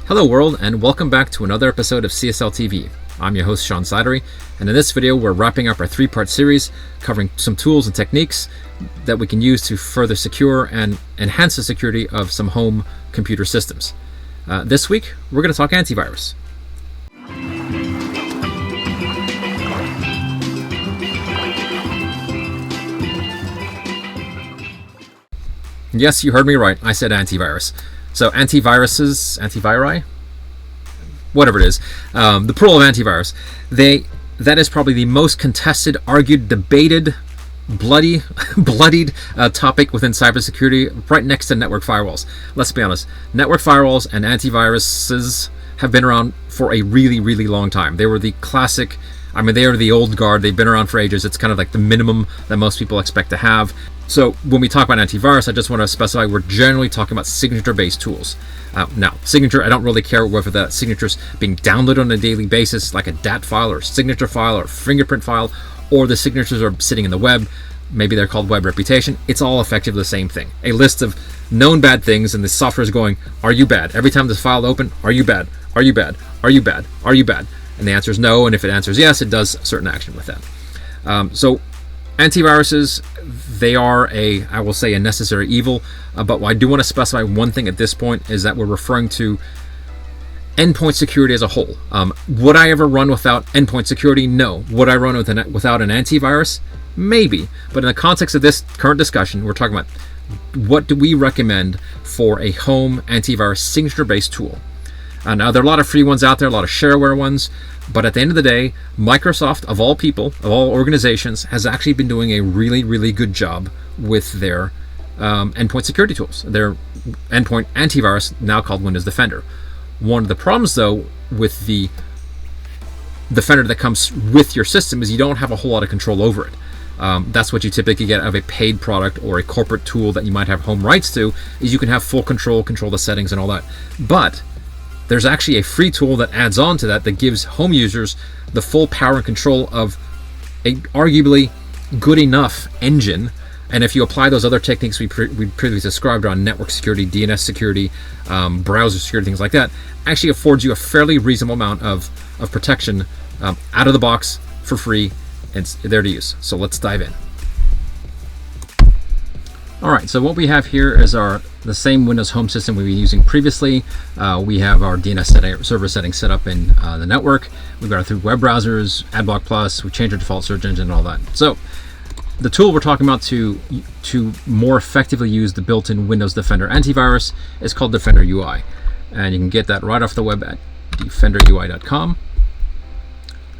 Hello world, and welcome back to another episode of CSL TV. I'm your host Sean Sidery, and in this video we're wrapping up our three-part series covering some tools and techniques that we can use to further secure and enhance the security of some home computer systems. This week we're going to talk antivirus. Yes, you heard me right. I said antivirus. So antiviri, whatever it is, the plural of antivirus, that is probably the most contested, argued, debated, bloodied topic within cybersecurity, right next to network firewalls. Let's be honest, network firewalls and antiviruses have been around for a really, really long time. They were the classic, they are the old guard. They've been around for ages. It's kind of like the minimum that most people expect to have. So when we talk about antivirus, I just want to specify we're generally talking about signature-based tools. Now, signature, I don't really care whether that signature's being downloaded on a daily basis, like a DAT file or signature file or fingerprint file, or the signatures are sitting in the web. Maybe they're called web reputation. It's all effectively the same thing. A list of known bad things, and the software is going, are you bad? Every time this file open, are you bad? Are you bad? Are you bad? Are you bad? And the answer is no, and if it answers yes, it does certain action with that. So antiviruses, they are I will say, a necessary evil, but I do want to specify one thing at this point, is that we're referring to endpoint security as a whole. Would I ever run without endpoint security? No. Would I run without an antivirus? Maybe. But in the context of this current discussion, we're talking about what do we recommend for a home antivirus signature-based tool. Now, there are a lot of free ones out there, a lot of shareware ones, but at the end of the day, Microsoft, of all people, of all organizations, has actually been doing a really, really good job with their endpoint security tools, their endpoint antivirus, now called Windows Defender. One of the problems, though, with the Defender that comes with your system is you don't have a whole lot of control over it. That's what you typically get of a paid product or a corporate tool that you might have home rights to, is you can have full control the settings and all that. But there's actually a free tool that adds on to that gives home users the full power and control of a arguably good enough engine. And if you apply those other techniques we previously described on network security, DNS security, browser security, things like that, actually affords you a fairly reasonable amount of protection out of the box for free, and it's there to use. So let's dive in. All right, so what we have here is the same Windows Home system we've been using previously. We have our DNS server settings set up in the network. We've got it through web browsers, AdBlock Plus. We changed our default search engine and all that. So the tool we're talking about to more effectively use the built-in Windows Defender antivirus is called Defender UI. And you can get that right off the web at defenderui.com.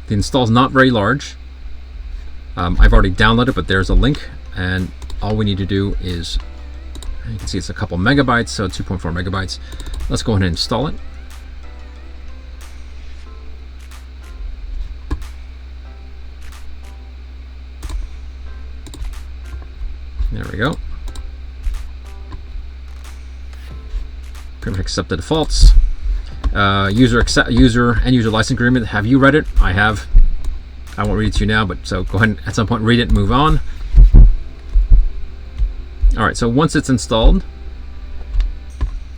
The install is not very large. I've already downloaded it, but there's a link, and all we need to do is, you can see it's a couple megabytes, so 2.4 megabytes. Let's go ahead and install it. There we go. Pretty much accept the defaults. User end user license agreement. Have you read it? I have. I won't read it to you now, but so go ahead and at some point read it and move on. All right, so once it's installed,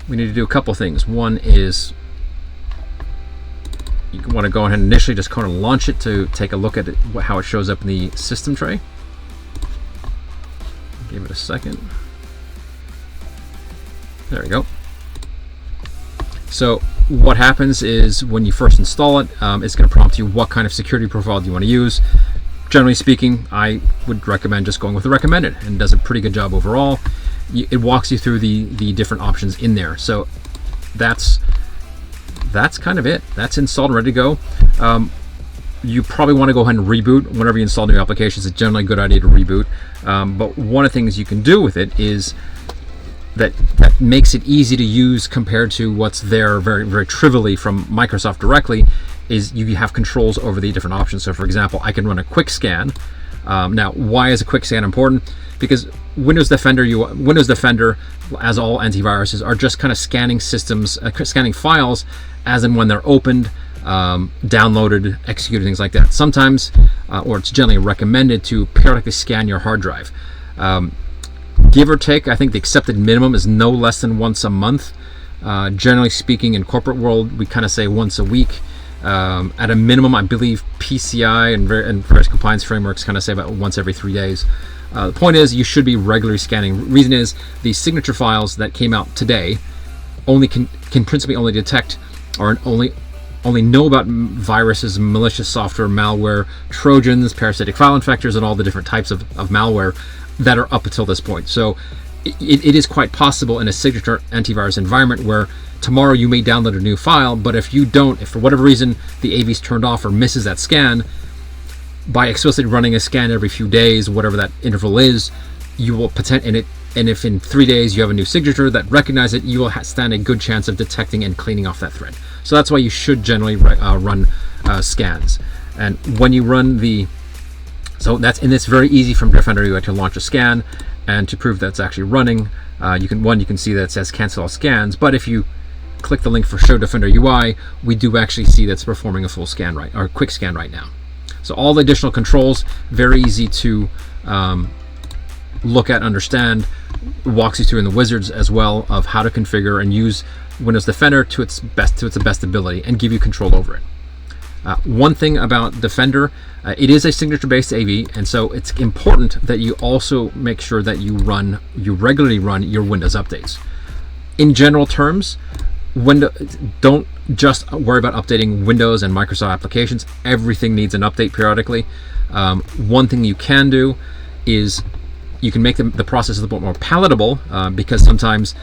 we need to do a couple things. One is you want to go ahead and initially just kind of launch it to take a look at how it shows up in the system tray. Give it a second. There we go. So what happens is when you first install it, it's going to prompt you what kind of security profile do you want to use. Generally speaking, I would recommend just going with the recommended, and it does a pretty good job overall. It walks you through the different options in there. So that's kind of it. That's installed and ready to go. You probably want to go ahead and reboot whenever you install new applications. It's generally a good idea to reboot. But one of the things you can do with it is that makes it easy to use compared to what's there very, very trivially from Microsoft directly, is you have controls over the different options. So for example, I can run a quick scan. Now, why is a quick scan important? Because Windows Defender, as all antiviruses, are just kind of scanning systems, scanning files as and when they're opened, downloaded, executed, things like that. Sometimes, or it's generally recommended to periodically scan your hard drive. Give or take, I think the accepted minimum is no less than once a month. Generally speaking, in corporate world, we kind of say once a week. At a minimum, I believe PCI and various compliance frameworks kind of say about once every 3 days. The point is, you should be regularly scanning. Reason is, the signature files that came out today only can principally only detect or only know about viruses, malicious software, malware, trojans, parasitic file infectors, and all the different types of malware that are up until this point. So it is quite possible in a signature antivirus environment where tomorrow you may download a new file, but if for whatever reason the AV is turned off or misses that scan, by explicitly running a scan every few days, whatever that interval is, you will and if in 3 days you have a new signature that recognizes it, you will stand a good chance of detecting and cleaning off that thread. So that's why you should generally run scans. And when you run it's very easy from Defender UI to launch a scan, and to prove that it's actually running, you can see that it says cancel all scans. But if you click the link for Show Defender UI, we do actually see that's performing a full scan or quick scan right now. So all the additional controls, very easy to look at, understand, walks you through in the wizards as well of how to configure and use Windows Defender to its best ability and give you control over it. One thing about Defender, it is a signature-based AV, and so it's important that you also make sure that you regularly run your Windows updates. In general terms, don't just worry about updating Windows and Microsoft applications. Everything needs an update periodically. One thing you can do is you can make the process a little bit more palatable, because sometimes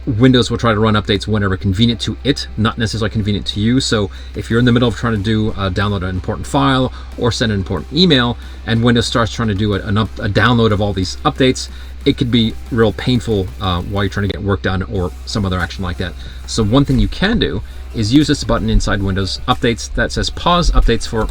Windows will try to run updates whenever convenient to it, not necessarily convenient to you. So if you're in the middle of trying to download an important file or send an important email, and Windows starts trying to do a download of all these updates, it could be real painful while you're trying to get work done or some other action like that. So one thing you can do is use this button inside Windows Updates that says pause updates for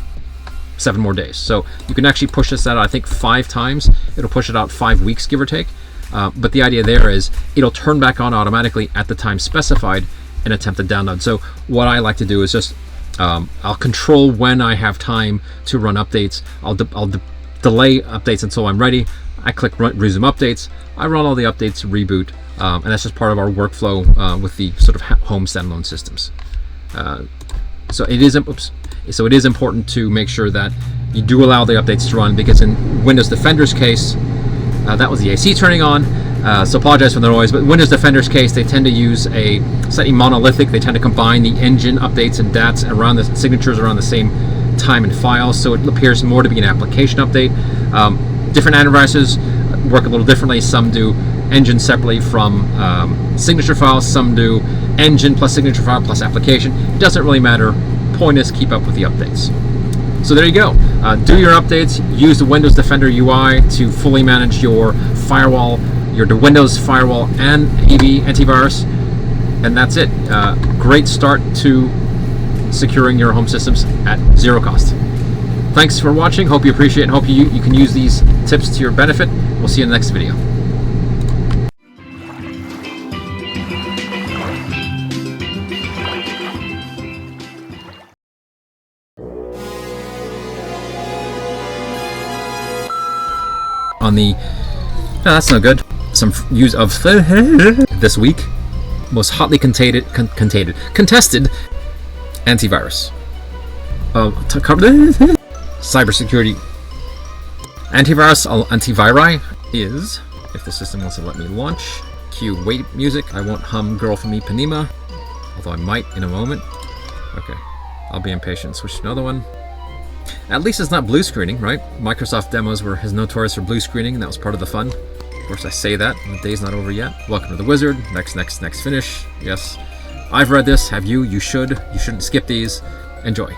7 more days. So you can actually push this out, I think, 5 times. It'll push it out 5 weeks, give or take. But the idea there is it'll turn back on automatically at the time specified and attempt to download. So what I like to do is just I'll control when I have time to run updates. I'll delay updates until I'm ready. I click resume updates. I run all the updates, reboot, and that's just part of our workflow with the sort of home standalone systems. So it is important to make sure that you do allow the updates to run, because in Windows Defender's case, that was the AC turning on, so apologize for the noise, but Windows Defender's case, they tend to use a slightly monolithic. They tend to combine the engine updates and DATs around the signatures around the same time and files, so it appears more to be an application update. Different antiviruses work a little differently. Some do engine separately from signature files, some do engine plus signature file plus application. It doesn't really matter. Point is, keep up with the updates. So there you go. Do your updates. Use the Windows Defender UI to fully manage your firewall, your Windows firewall and AV antivirus, and that's it. Great start to securing your home systems at zero cost. Thanks for watching. Hope you appreciate it, and hope you can use these tips to your benefit. We'll see you in the next video. No, that's no good. Some use of this week, most hotly contested antivirus. Cybersecurity. Antiviri is, if the system wants to let me launch, cue wait music. I won't hum Girl from Ipanema, although I might in a moment. Okay, I'll be impatient. Switch to another one. At least it's not blue screening, right? Microsoft demos were notorious for blue screening, and that was part of the fun. Of course, I say that, and the day's not over yet. Welcome to the wizard. Next, finish. Yes. I've read this. Have you? You should. You shouldn't skip these. Enjoy.